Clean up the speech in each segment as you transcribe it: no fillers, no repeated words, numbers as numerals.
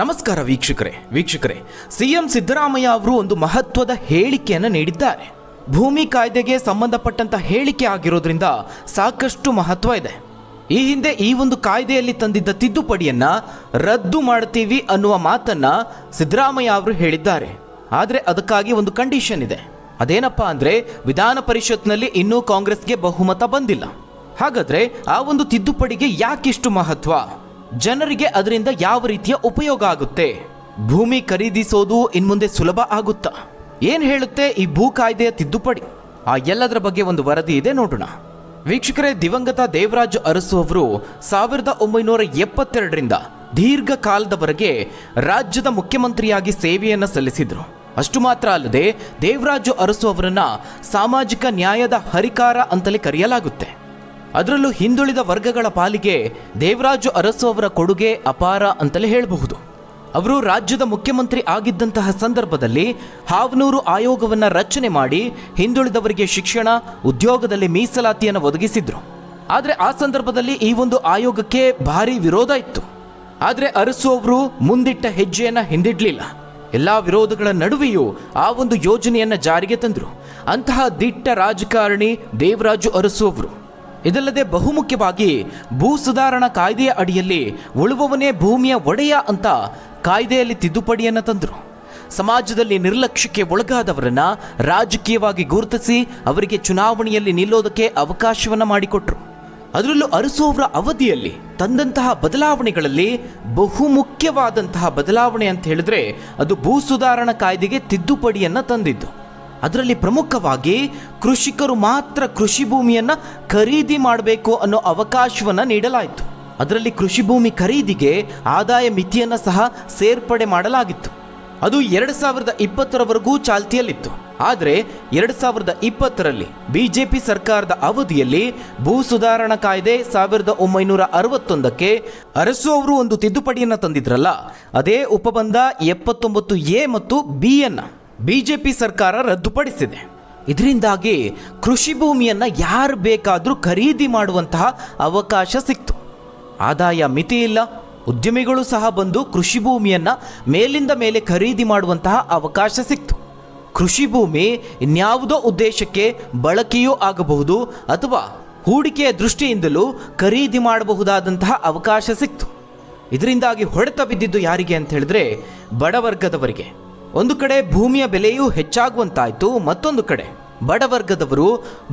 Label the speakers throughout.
Speaker 1: ನಮಸ್ಕಾರ ವೀಕ್ಷಕರೇ ಸಿಎಂ ಸಿದ್ದರಾಮಯ್ಯ ಅವರು ಒಂದು ಮಹತ್ವದ ಹೇಳಿಕೆಯನ್ನು ನೀಡಿದ್ದಾರೆ. ಭೂಮಿ ಕಾಯ್ದೆಗೆ ಸಂಬಂಧಪಟ್ಟಂತ ಹೇಳಿಕೆ ಆಗಿರೋದ್ರಿಂದ ಸಾಕಷ್ಟು ಮಹತ್ವ ಇದೆ. ಈ ಹಿಂದೆ ಈ ಒಂದು ಕಾಯ್ದೆಯಲ್ಲಿ ತಂದಿದ್ದ ತಿದ್ದುಪಡಿಯನ್ನ ರದ್ದು ಮಾಡ್ತೀವಿ ಅನ್ನುವ ಮಾತನ್ನ ಸಿದ್ದರಾಮಯ್ಯ ಅವರು ಹೇಳಿದ್ದಾರೆ. ಆದರೆ ಅದಕ್ಕಾಗಿ ಒಂದು ಕಂಡೀಷನ್ ಇದೆ. ಅದೇನಪ್ಪಾ ಅಂದ್ರೆ ವಿಧಾನ ಪರಿಷತ್ನಲ್ಲಿ ಇನ್ನೂ ಕಾಂಗ್ರೆಸ್ಗೆ ಬಹುಮತ ಬಂದಿಲ್ಲ. ಹಾಗಾದ್ರೆ ಆ ಒಂದು ತಿದ್ದುಪಡಿಗೆ ಯಾಕಿಷ್ಟು ಮಹತ್ವ? ಜನರಿಗೆ ಅದರಿಂದ ಯಾವ ರೀತಿಯ ಉಪಯೋಗ ಆಗುತ್ತೆ? ಭೂಮಿ ಖರೀದಿಸೋದು ಇನ್ಮುಂದೆ ಸುಲಭ ಆಗುತ್ತಾ? ಏನ್ ಹೇಳುತ್ತೆ ಈ ಭೂ ಕಾಯ್ದೆಯ ತಿದ್ದುಪಡಿ? ಆ ಎಲ್ಲದರ ಬಗ್ಗೆ ಒಂದು ವರದಿ ಇದೆ, ನೋಡೋಣ. ವೀಕ್ಷಕರೇ, ದಿವಂಗತ ದೇವರಾಜು ಅರಸು ಅವರು 1972ರಿಂದ ದೀರ್ಘ ಕಾಲದವರೆಗೆ ರಾಜ್ಯದ ಮುಖ್ಯಮಂತ್ರಿಯಾಗಿ ಸೇವೆಯನ್ನು ಸಲ್ಲಿಸಿದ್ರು. ಅಷ್ಟು ಮಾತ್ರ ಅಲ್ಲದೆ ದೇವರಾಜು ಅರಸು ಅವರನ್ನ ಸಾಮಾಜಿಕ ನ್ಯಾಯದ ಹರಿಕಾರ ಅಂತಲೇ ಕರೆಯಲಾಗುತ್ತೆ. ಅದರಲ್ಲೂ ಹಿಂದುಳಿದ ವರ್ಗಗಳ ಪಾಲಿಗೆ ದೇವರಾಜು ಅರಸು ಅವರ ಕೊಡುಗೆ ಅಪಾರ ಅಂತಲೇ ಹೇಳಬಹುದು. ಅವರು ರಾಜ್ಯದ ಮುಖ್ಯಮಂತ್ರಿ ಆಗಿದ್ದಂತಹ ಸಂದರ್ಭದಲ್ಲಿ ಹಾವನೂರು ಆಯೋಗವನ್ನು ರಚನೆ ಮಾಡಿ ಹಿಂದುಳಿದವರಿಗೆ ಶಿಕ್ಷಣ, ಉದ್ಯೋಗದಲ್ಲಿ ಮೀಸಲಾತಿಯನ್ನು ಒದಗಿಸಿದ್ರು. ಆದರೆ ಆ ಸಂದರ್ಭದಲ್ಲಿ ಈ ಒಂದು ಆಯೋಗಕ್ಕೆ ಭಾರಿ ವಿರೋಧ ಇತ್ತು. ಆದರೆ ಅರಸು ಅವರು ಮುಂದಿಟ್ಟ ಹೆಜ್ಜೆಯನ್ನು ಹಿಂದಿಡ್ಲಿಲ್ಲ. ಎಲ್ಲ ವಿರೋಧಗಳ ನಡುವೆಯೂ ಆ ಒಂದು ಯೋಜನೆಯನ್ನು ಜಾರಿಗೆ ತಂದರು. ಅಂತಹ ದಿಟ್ಟ ರಾಜಕಾರಣಿ ದೇವರಾಜು ಅರಸು ಅವರು. ಇದಲ್ಲದೆ ಬಹುಮುಖ್ಯವಾಗಿ ಭೂ ಸುಧಾರಣಾ ಕಾಯ್ದೆಯ ಅಡಿಯಲ್ಲಿ ಉಳುವವನೇ ಭೂಮಿಯ ಒಡೆಯ ಅಂತ ಕಾಯ್ದೆಯಲ್ಲಿ ತಿದ್ದುಪಡಿಯನ್ನು ತಂದರು. ಸಮಾಜದಲ್ಲಿ ನಿರ್ಲಕ್ಷ್ಯಕ್ಕೆ ಒಳಗಾದವರನ್ನ ರಾಜಕೀಯವಾಗಿ ಗುರುತಿಸಿ ಅವರಿಗೆ ಚುನಾವಣೆಯಲ್ಲಿ ನಿಲ್ಲೋದಕ್ಕೆ ಅವಕಾಶವನ್ನು ಮಾಡಿಕೊಟ್ರು. ಅದರಲ್ಲೂ ಅರಸು ಅವರ ಅವಧಿಯಲ್ಲಿ ತಂದಂತಹ ಬದಲಾವಣೆಗಳಲ್ಲಿ ಬಹುಮುಖ್ಯವಾದಂತಹ ಬದಲಾವಣೆ ಅಂತ ಹೇಳಿದ್ರೆ ಅದು ಭೂ ಸುಧಾರಣಾ ಕಾಯ್ದೆಗೆ ತಿದ್ದುಪಡಿಯನ್ನು ತಂದಿದ್ದು. ಅದರಲ್ಲಿ ಪ್ರಮುಖವಾಗಿ ಕೃಷಿಕರು ಮಾತ್ರ ಕೃಷಿ ಭೂಮಿಯನ್ನು ಖರೀದಿ ಮಾಡಬೇಕು ಅನ್ನೋ ಅವಕಾಶವನ್ನು ನೀಡಲಾಯಿತು. ಅದರಲ್ಲಿ ಕೃಷಿ ಭೂಮಿ ಖರೀದಿಗೆ ಆದಾಯ ಮಿತಿಯನ್ನು ಸಹ ಸೇರ್ಪಡೆ ಮಾಡಲಾಗಿತ್ತು. ಅದು 2020ರವರೆಗೂ ಚಾಲ್ತಿಯಲ್ಲಿತ್ತು. ಆದರೆ 2020ರಲ್ಲಿ ಬಿಜೆಪಿ ಸರ್ಕಾರದ ಅವಧಿಯಲ್ಲಿ ಭೂ ಸುಧಾರಣಾ ಕಾಯ್ದೆ 1961ಕ್ಕೆ ಅರಸು ಅವರು ಒಂದು ತಿದ್ದುಪಡಿಯನ್ನು ತಂದಿದ್ರಲ್ಲ, ಅದೇ ಉಪಬಂಧ 79A ಮತ್ತು B ಅನ್ನು ಬಿಜೆಪಿ ಸರ್ಕಾರ ರದ್ದುಪಡಿಸಿದೆ. ಇದರಿಂದಾಗಿ ಕೃಷಿ ಭೂಮಿಯನ್ನು ಯಾರು ಬೇಕಾದರೂ ಖರೀದಿ ಮಾಡುವಂತಹ ಅವಕಾಶ ಸಿಕ್ತು. ಆದಾಯ ಮಿತಿ ಇಲ್ಲ. ಉದ್ಯಮಿಗಳು ಸಹ ಬಂದು ಕೃಷಿ ಭೂಮಿಯನ್ನು ಮೇಲಿಂದ ಮೇಲೆ ಖರೀದಿ ಮಾಡುವಂತಹ ಅವಕಾಶ ಸಿಕ್ತು. ಕೃಷಿ ಭೂಮಿ ಇನ್ಯಾವುದೋ ಉದ್ದೇಶಕ್ಕೆ ಬಳಕೆಯೂ ಆಗಬಹುದು ಅಥವಾ ಹೂಡಿಕೆಯ ದೃಷ್ಟಿಯಿಂದಲೂ ಖರೀದಿ ಮಾಡಬಹುದಾದಂತಹ ಅವಕಾಶ ಸಿಕ್ತು. ಇದರಿಂದಾಗಿ ಹೊಡೆತ ಬಿದ್ದಿದ್ದು ಯಾರಿಗೆ ಅಂತ ಹೇಳಿದ್ರೆ ಬಡವರ್ಗದವರಿಗೆ. ಒಂದು ಕಡೆ ಭೂಮಿಯ ಬೆಲೆಯೂ ಹೆಚ್ಚಾಗುವಂತಾಯಿತು, ಮತ್ತೊಂದು ಕಡೆ ಬಡವರ್ಗದವರು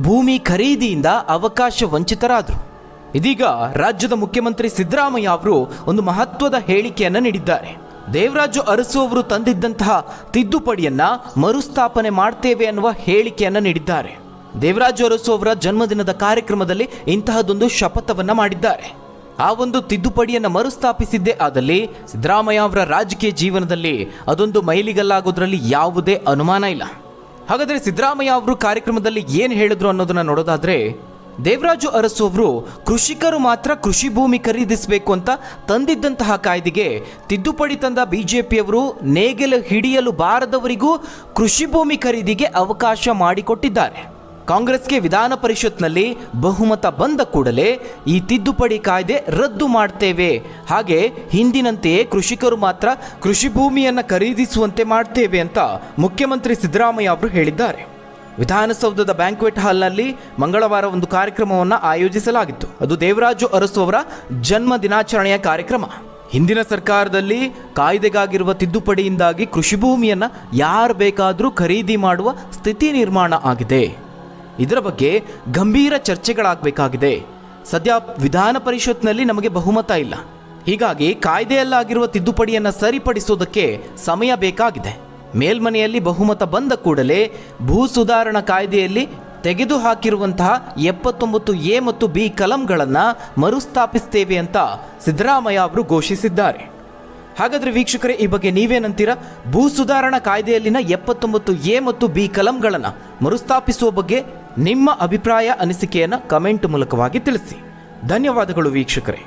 Speaker 1: ಭೂಮಿ ಖರೀದಿಯಿಂದ ಅವಕಾಶ ವಂಚಿತರಾದರು. ಇದೀಗ ರಾಜ್ಯದ ಮುಖ್ಯಮಂತ್ರಿ ಸಿದ್ದರಾಮಯ್ಯ ಅವರು ಒಂದು ಮಹತ್ವದ ಹೇಳಿಕೆಯನ್ನು ನೀಡಿದ್ದಾರೆ. ದೇವರಾಜು ಅರಸು ಅವರು ತಂದಿದ್ದಂತಹ ತಿದ್ದುಪಡಿಯನ್ನ ಮರುಸ್ಥಾಪನೆ ಮಾಡ್ತೇವೆ ಅನ್ನುವ ಹೇಳಿಕೆಯನ್ನು ನೀಡಿದ್ದಾರೆ. ದೇವರಾಜು ಅರಸು ಅವರ ಜನ್ಮದಿನದ ಕಾರ್ಯಕ್ರಮದಲ್ಲಿ ಇಂತಹದೊಂದು ಶಪಥವನ್ನ ಮಾಡಿದ್ದಾರೆ. ಆ ಒಂದು ತಿದ್ದುಪಡಿಯನ್ನು ಮರುಸ್ಥಾಪಿಸಿದ್ದೇ ಆದಲ್ಲಿ ಸಿದ್ದರಾಮಯ್ಯ ಅವರ ರಾಜಕೀಯ ಜೀವನದಲ್ಲಿ ಅದೊಂದು ಮೈಲಿಗಲ್ಲಾಗೋದ್ರಲ್ಲಿ ಯಾವುದೇ ಅನುಮಾನ ಇಲ್ಲ. ಹಾಗಾದರೆ ಸಿದ್ದರಾಮಯ್ಯ ಅವರು ಕಾರ್ಯಕ್ರಮದಲ್ಲಿ ಏನು ಹೇಳಿದ್ರು ಅನ್ನೋದನ್ನ ನೋಡೋದಾದ್ರೆ, ದೇವರಾಜು ಅರಸು ಅವರು ಕೃಷಿಕರು ಮಾತ್ರ ಕೃಷಿ ಭೂಮಿ ಖರೀದಿಸಬೇಕು ಅಂತ ತಂದಿದ್ದಂತಹ ಕಾಯ್ದೆಗೆ ತಿದ್ದುಪಡಿ ತಂದ ಬಿಜೆಪಿಯವರು ನೇಗಿಲು ಹಿಡಿಯಲು ಬಾರದವರಿಗೂ ಕೃಷಿ ಭೂಮಿ ಖರೀದಿಗೆ ಅವಕಾಶ ಮಾಡಿಕೊಟ್ಟಿದ್ದಾರೆ. ಕಾಂಗ್ರೆಸ್ಗೆ ವಿಧಾನ ಪರಿಷತ್ನಲ್ಲಿ ಬಹುಮತ ಬಂದ ಕೂಡಲೇ ಈ ತಿದ್ದುಪಡಿ ಕಾಯ್ದೆ ರದ್ದು ಮಾಡ್ತೇವೆ, ಹಾಗೆ ಹಿಂದಿನಂತೆಯೇ ಕೃಷಿಕರು ಮಾತ್ರ ಕೃಷಿ ಭೂಮಿಯನ್ನು ಖರೀದಿಸುವಂತೆ ಮಾಡ್ತೇವೆ ಅಂತ ಮುಖ್ಯಮಂತ್ರಿ ಸಿದ್ದರಾಮಯ್ಯ ಅವರು ಹೇಳಿದ್ದಾರೆ. ವಿಧಾನಸೌಧದ ಬ್ಯಾಂಕ್ವೆಟ್ ಹಾಲ್ನಲ್ಲಿ ಮಂಗಳವಾರ ಒಂದು ಕಾರ್ಯಕ್ರಮವನ್ನು ಆಯೋಜಿಸಲಾಗಿತ್ತು. ಅದು ದೇವರಾಜು ಅರಸು ಅವರ ಜನ್ಮ ದಿನಾಚರಣೆಯ ಕಾರ್ಯಕ್ರಮ. ಹಿಂದಿನ ಸರ್ಕಾರದಲ್ಲಿ ಕಾಯ್ದೆಗಾಗಿರುವ ತಿದ್ದುಪಡಿಯಿಂದಾಗಿ ಕೃಷಿ ಭೂಮಿಯನ್ನು ಯಾರು ಬೇಕಾದರೂ ಖರೀದಿ ಮಾಡುವ ಸ್ಥಿತಿ ನಿರ್ಮಾಣ ಆಗಿದೆ. ಇದರ ಬಗ್ಗೆ ಗಂಭೀರ ಚರ್ಚೆಗಳಾಗಬೇಕಾಗಿದೆ. ಸದ್ಯ ವಿಧಾನ ಪರಿಷತ್ನಲ್ಲಿ ನಮಗೆ ಬಹುಮತ ಇಲ್ಲ. ಹೀಗಾಗಿ ಕಾಯ್ದೆಯಲ್ಲಾಗಿರುವ ತಿದ್ದುಪಡಿಯನ್ನು ಸರಿಪಡಿಸೋದಕ್ಕೆ ಸಮಯ ಬೇಕಾಗಿದೆ. ಮೇಲ್ಮನೆಯಲ್ಲಿ ಬಹುಮತ ಬಂದ ಕೂಡಲೇ ಭೂ ಸುಧಾರಣಾ ಕಾಯ್ದೆಯಲ್ಲಿ ತೆಗೆದುಹಾಕಿರುವಂತಹ 79A ಮತ್ತು B ಕಲಂಗಳನ್ನು ಮರುಸ್ಥಾಪಿಸ್ತೇವೆ ಅಂತ ಸಿದ್ದರಾಮಯ್ಯ ಅವರು ಘೋಷಿಸಿದ್ದಾರೆ. ಹಾಗಾದರೆ ವೀಕ್ಷಕರೇ, ಈ ಬಗ್ಗೆ ನೀವೇನಂತೀರಾ? ಭೂ ಸುಧಾರಣಾ ಕಾಯ್ದೆಯಲ್ಲಿನ 79A ಮತ್ತು B ಕಲಂಗಳನ್ನು ಮರುಸ್ಥಾಪಿಸುವ ಬಗ್ಗೆ ನಿಮ್ಮ ಅಭಿಪ್ರಾಯ, ಅನಿಸಿಕೆಯನ್ನು ಕಮೆಂಟ್ ಮೂಲಕವಾಗಿ ತಿಳಿಸಿ. ಧನ್ಯವಾದಗಳು ವೀಕ್ಷಕರೇ.